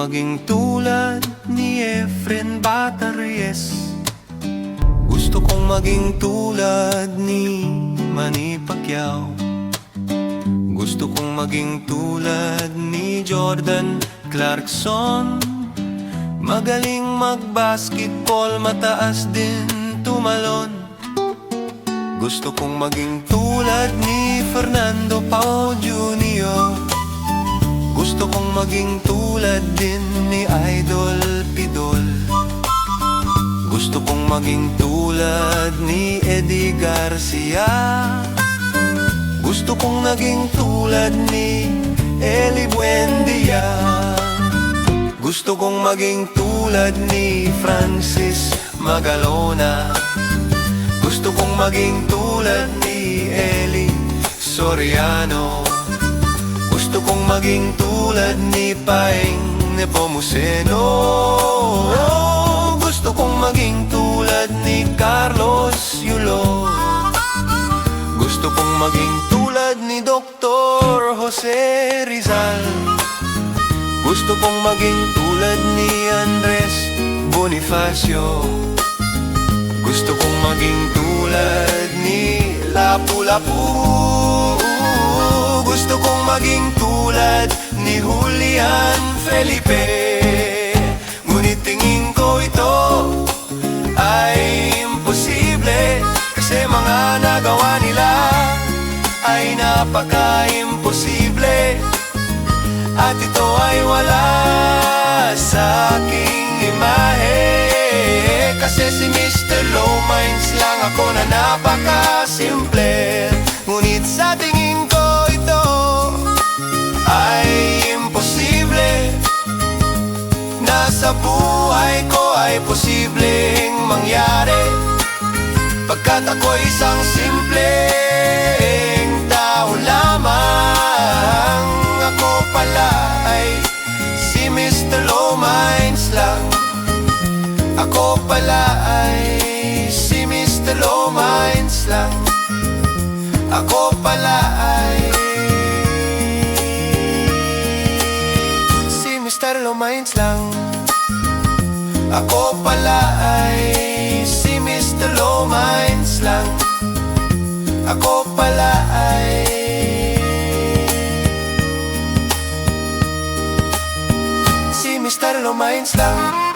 maging tulad ni Efren Bataries. Gusto kong maging tulad ni Manny Pacquiao. Gusto kong maging tulad ni Jordan Clarkson. Magaling mag-basketball, mataas din tumalon. Gusto kong maging tulad ni Fernando Pao Jr. Gusto kong maging tulad din ni Idol Pidol. Gusto kong maging tulad ni Eddie Garcia. Gusto kong naging tulad ni Eli Buendia. Gusto kong maging tulad ni Francis Magalona. Gusto kong maging tulad ni Eli Soriano. Gusto kong maging tulad ni Paeng Nepomuceno. Gusto kong maging tulad ni Carlos Yulo. Gusto kong maging tulad ni Dr. Jose Rizal. Gusto kong maging tulad ni Andres Bonifacio. Gusto kong maging tulad ni Lapu-Lapu. Gusto kong maging tulad ni Julian Felipe. Ngunit tingin ko ito ay imposible, kasi mga nagawa nila ay napaka-imposible. At ito ay wala sa aking imahe, kasi si Mr. Low Minds lang ako na napaka-simple. Ngunit sa tingin ko ito ay imposible. Nasa buhay ko ay posibleng mangyari, pagkat ako'y isang simpleng tao lamang. Ako pala ay si Mr. Low Minds lang. Ako pala ay si Mr. Low Minds lang. Ako pala ay si Mr. Low Minds lang. Ako pala ay si Mr. Low Minds lang. Ako pala ay si Mr. Low Minds lang.